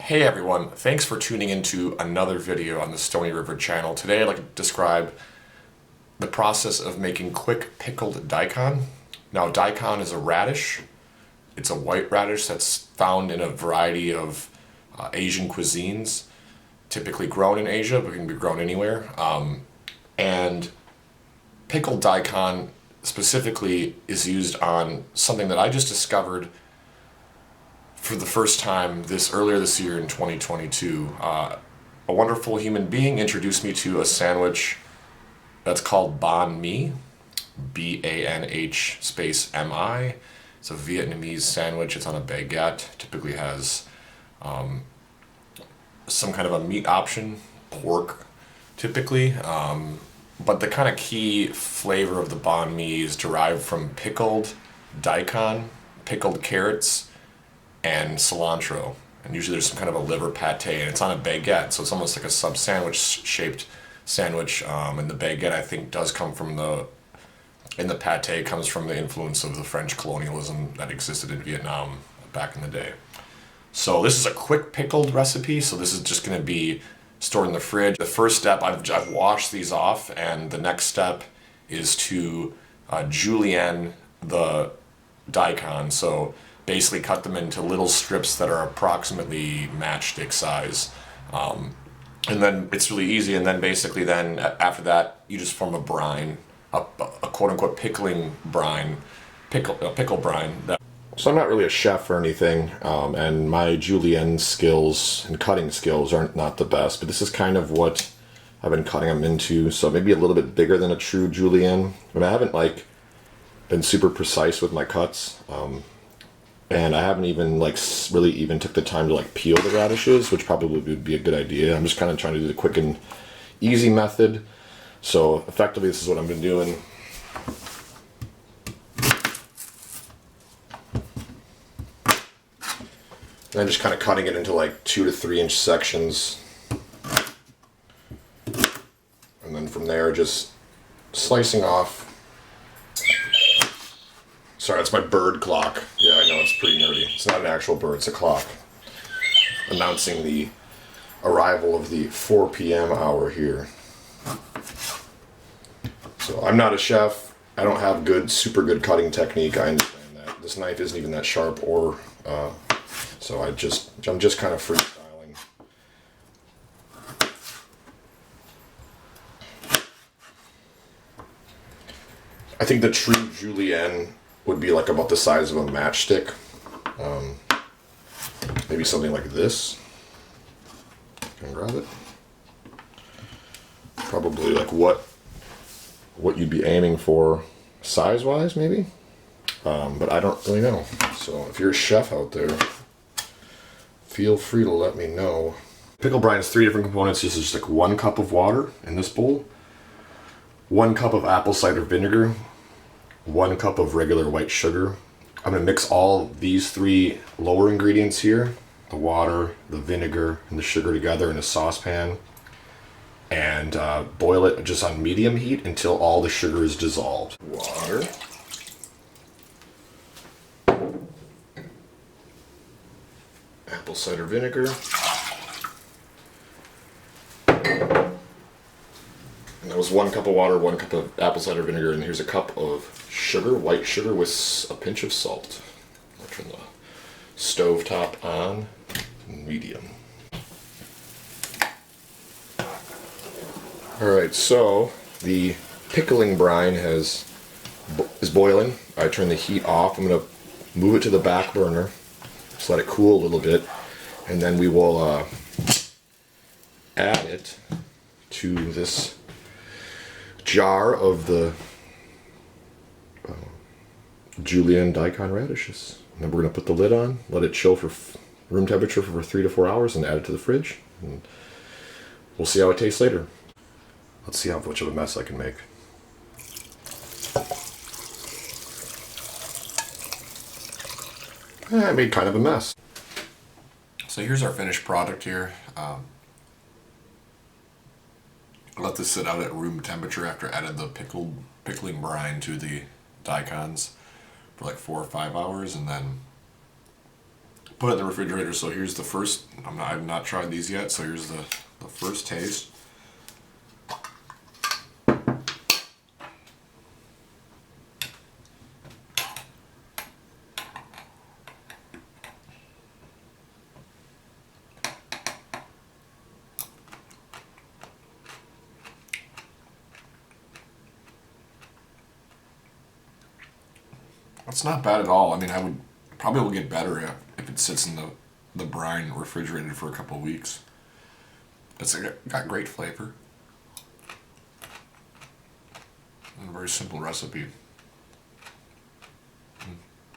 Hey everyone, thanks for tuning into another video on the Stony River channel. Today I'd like to describe the process of making quick pickled daikon. Now daikon is a radish. It's a white radish that's found in a variety of Asian cuisines, typically grown in Asia, but can be grown anywhere. And pickled daikon specifically is used on something that I just discovered for the first time earlier this year in 2022. A wonderful human being introduced me to a sandwich that's called banh mi, B-A-N-H space M-I. It's a Vietnamese sandwich. It's on a baguette. Typically has some kind of a meat option, pork typically. But the kind of key flavor of the banh mi is derived from pickled daikon, pickled carrots, and cilantro, and usually there's some kind of a liver pate, and it's on a baguette, so it's almost like a sub sandwich shaped sandwich. And the baguette, I think, does come from the pate comes from the influence of the French colonialism that existed in Vietnam back in the day. So this is a quick pickled recipe, so this is just going to be stored in the fridge. The first step, I've washed these off, and the next step is to julienne the daikon. So basically cut them into little strips that are approximately matchstick size. And then it's really easy, and then basically after that you just form a brine, a quote-unquote pickling brine, pickle brine. So I'm not really a chef or anything, and my julienne skills and cutting skills aren't not the best, but this is kind of what I've been cutting them into, so maybe a little bit bigger than a true julienne, but I haven't been super precise with my cuts. And I haven't even really even took the time to peel the radishes, which probably would be a good idea. I'm just kind of trying to do the quick and easy method. So effectively, this is what I've been doing. And I'm just kind of cutting it into 2 to 3 inch sections. And then from there, just slicing off. Sorry, that's my bird clock. Yeah, I know, it's pretty nerdy. It's not an actual bird, it's a clock. Announcing the arrival of the 4 p.m. hour here. So I'm not a chef. I don't have super good cutting technique. I understand that. This knife isn't even that sharp, so I'm just kind of freestyling. I think the true julienne would be about the size of a matchstick. Maybe something like this. Can I grab it? Probably what you'd be aiming for size-wise, maybe. But I don't really know. So if you're a chef out there, feel free to let me know. Pickle brine is 3 different components. This is just 1 cup of water in this bowl, 1 cup of apple cider vinegar, 1 cup of regular white sugar. I'm going to mix all these 3 lower ingredients here, the water, the vinegar, and the sugar together in a saucepan, and boil it just on medium heat until all the sugar is dissolved. Water. Apple cider vinegar. And that was 1 cup of water, 1 cup of apple cider vinegar, and here's a cup of sugar, white sugar with a pinch of salt. I'll turn the stove top on, medium. Alright, so the pickling brine is boiling. I turn the heat off. I'm going to move it to the back burner, just let it cool a little bit, and then we will add it to this jar of the julienne daikon radishes. And then we're going to put the lid on, let it chill for room temperature for 3 to 4 hours, and add it to the fridge. And we'll see how it tastes later. Let's see how much of a mess I can make. I made kind of a mess. So here's our finished product here. Let this sit out at room temperature after I added the pickling brine to the daikons for 4 or 5 hours, and then put it in the refrigerator. So here's the first. I've not tried these yet. So here's the first taste. It's not bad at all. I mean, I would probably will get better if it sits in the brine refrigerated for a couple of weeks. It's got great flavor. And a very simple recipe.